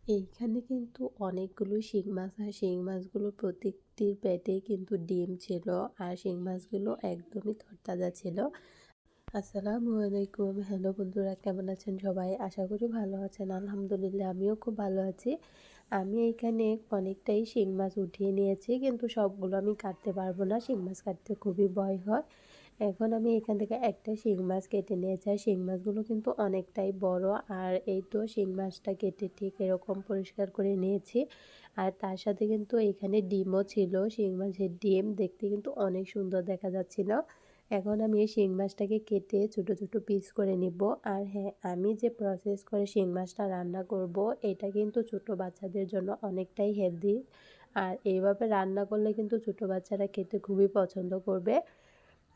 এইখানে কিন্তু অনেকগুলো শিং মাছ আর শিং মাছগুলো প্রত্যেকটির পেটেই কিন্তু ডিম ছিল আর শিং মাছগুলো একদমই তরতাজা ছিল। আসসালামু আলাইকুম। হ্যালো বন্ধুরা, কেমন আছেন সবাই? আশা করি ভালো আছেন। আলহামদুলিল্লাহ আমিও খুব ভালো আছি। আমি এখানে অনেকটাই শিং মাছ উঠিয়ে নিয়েছি, কিন্তু সবগুলো আমি কাটতে পারবো না। শিং মাছ কাটতে খুবই ভয় হয়। এখন আমি এখান থেকে একটা শিং মাছ কেটে নিয়েছি। আর শিং মাছগুলো কিন্তু অনেকটাই বড়। আর এই তো শিং মাছটা কেটে ঠিক এরকম পরিষ্কার করে নিয়েছি। আর তার সাথে কিন্তু এখানে ডিমও ছিল। শিং মাছের ডিম দেখতে কিন্তু অনেক সুন্দর দেখা যাচ্ছিল। এখন আমি এই শিং মাছটাকে কেটে ছোট ছোট পিস করে নিব। আর হ্যাঁ, আমি যে প্রসেস করে শিং মাছটা রান্না করব, এটা কিন্তু ছোট বাচ্চাদের জন্য অনেকটাই হেলদি। আর এইভাবে রান্না করলে কিন্তু ছোট বাচ্চারা খেতে খুবই পছন্দ করবে।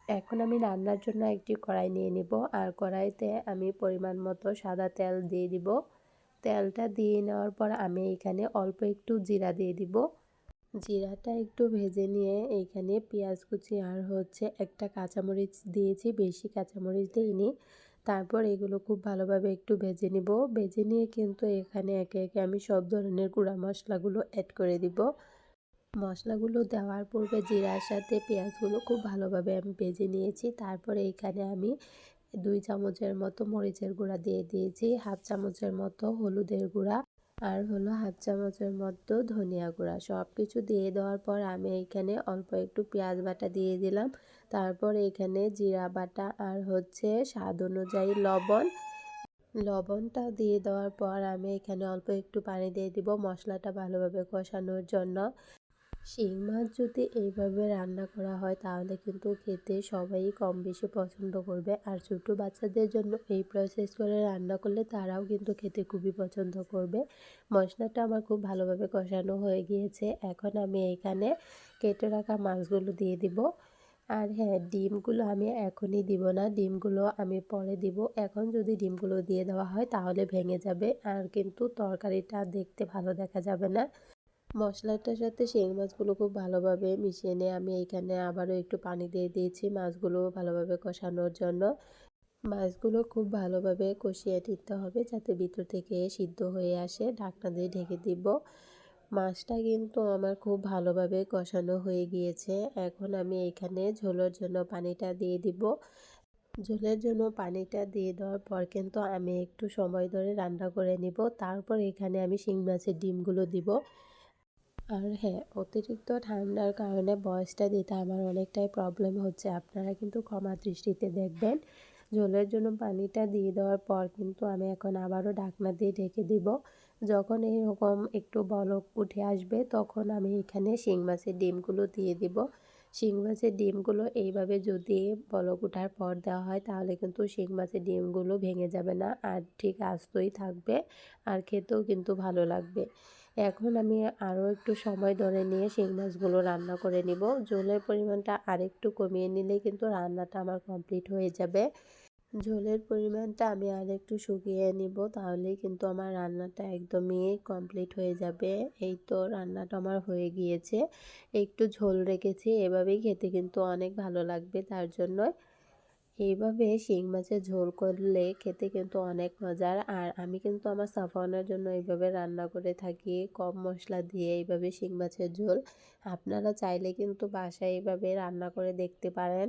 এখন আমি রান্নার জন্য একটি কড়াই নিয়ে নিব। আর কড়াইতে আমি পরিমাণ মতো সাদা তেল দিয়ে দিব। তেলটা দিয়ে নেওয়ার পর আমি এখানে অল্প একটু জিরা দিয়ে দিব। জিরাটা একটু ভেজে নিয়ে এইখানে পেঁয়াজ কুচি আর একটা কাঁচামরিচ দিয়েছি, বেশি কাঁচামরিচ দিইনি। তারপর এগুলো খুব ভালোভাবে একটু ভেজে নিব। ভেজে নিয়ে কিন্তু এখানে একে একে আমি সব ধরনের গুঁড়া মশলাগুলো অ্যাড করে দিব। মশলাগুলো দেওয়ার পূর্বে জিরার সাথে পেঁয়াজগুলো খুব ভালোভাবে আমি ভেজে নিয়েছি। তারপরে এখানে আমি 2 চামচের মতো মরিচের গুঁড়া দিয়ে দিয়েছি, হাফ চামচের মতো হলুদের গুঁড়া আর হাফ চামচের মতো ধনিয়া গুঁড়া। সব কিছু দিয়ে দেওয়ার পর আমি এখানে অল্প একটু পেঁয়াজ বাটা দিয়ে দিলাম। তারপর এখানে জিরা বাটা আর স্বাদ অনুযায়ী লবণটা দিয়ে দেওয়ার পর আমি এখানে অল্প একটু পানি দিয়ে দিব মশলাটা ভালোভাবে কষানোর জন্য। শিং মাছ যদি এইভাবে রান্না করা হয় তাহলে কিন্তু খেতে সবাই কম বেশি পছন্দ করবে। আর ছোটো বাচ্চাদের জন্য এই প্রসেস করে রান্না করলে তারাও কিন্তু খেতে খুবই পছন্দ করবে। মশলাটা আমার খুব ভালোভাবে কষানো হয়ে গিয়েছে। এখন আমি এখানে কেটে রাখা মাছগুলো দিয়ে দিব। আর হ্যাঁ, ডিমগুলো আমি এখনই দিব না, ডিমগুলো আমি পরে দিব। এখন যদি ডিমগুলো দিয়ে দেওয়া হয় তাহলে ভেঙে যাবে আর কিন্তু তরকারিটা দেখতে ভালো দেখা যাবে না। মশলাটার সাথে শিং মাছগুলো খুব ভালোভাবে মিশিয়ে নিয়ে আমি এইখানে আবারও একটু পানি দিয়ে দিয়েছি মাছগুলো ভালোভাবে কষানোর জন্য। মাছগুলো খুব ভালোভাবে কষিয়ে নিতে হবে যাতে ভিতর থেকে সিদ্ধ হয়ে আসে। ঢাকনা দিয়ে ঢেকে দিব। মাছটা কিন্তু আমার খুব ভালোভাবে কষানো হয়ে গিয়েছে। এখন আমি এখানে ঝোলের জন্য পানিটা দিয়ে দিব। ঝোলের জন্য পানিটা দিয়ে দেওয়ার পর কিন্তু আমি একটু সময় ধরে রান্না করে নিব। তারপর এখানে আমি শিং মাছের ডিমগুলো দিব। আর হ্যাঁ, অতিরিক্ত ঠান্ডার কারণে ভয়েসটা দিতে আমার অনেকটাই প্রবলেম হচ্ছে। আপনারা কিন্তু ক্ষমা দৃষ্টিতে দেখবেন। ঝোলের জন্য পানিটা দিয়ে দেওয়ার পর কিন্তু আমি এখন আবারও ঢাকনা দিয়ে ঢেকে দিব। যখন এরকম একটু বলক উঠে আসবে তখন আমি এখানে শিং মাছের ডিমগুলো দিয়ে দিব। শিং মাছের ডিমগুলো এইভাবে যদি বলক ওঠার পর দেওয়া হয় তাহলে কিন্তু শিং মাছের ডিমগুলো ভেঙে যাবে না আর ঠিক আস্তই থাকবে। আর খেতেও কিন্তু ভালো লাগবে। এখন আমি আরও একটু সময় ধরে নিয়ে শিং মাছগুলো রান্না করে নিব। ঝোলের পরিমাণটা আরেকটু কমিয়ে নিলে কিন্তু রান্নাটা আমার কমপ্লিট হয়ে যাবে। ঝোলের পরিমাণটা আমি আরেকটু শুকিয়ে নিব, তাহলেই কিন্তু আমার রান্নাটা একদমই কমপ্লিট হয়ে যাবে। এই তো রান্নাটা আমার হয়ে গিয়েছে। একটু ঝোল রেখেছি, এভাবেই খেতে কিন্তু অনেক ভালো লাগবে। তার জন্য এইভাবে শিং মাছের ঝোল করলে খেতে কিন্তু অনেক মজার। আর আমি কিন্তু আমার সাফওয়ানের জন্য এইভাবে রান্না করে থাকি, কম মশলা দিয়ে এইভাবে শিং মাছের ঝোল। আপনারা চাইলে কিন্তু বাসায় এইভাবে রান্না করে দেখতে পারেন।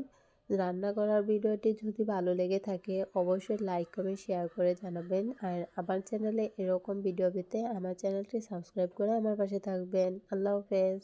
রান্না করার ভিডিওটি যদি ভালো লেগে থাকে অবশ্যই লাইক কমেন্ট শেয়ার করে জানাবেন। আর আমার চ্যানেলে এরকম ভিডিও পেতে আমার চ্যানেলটি সাবস্ক্রাইব করে আমার পাশে থাকবেন। আল্লাহ হাফেজ।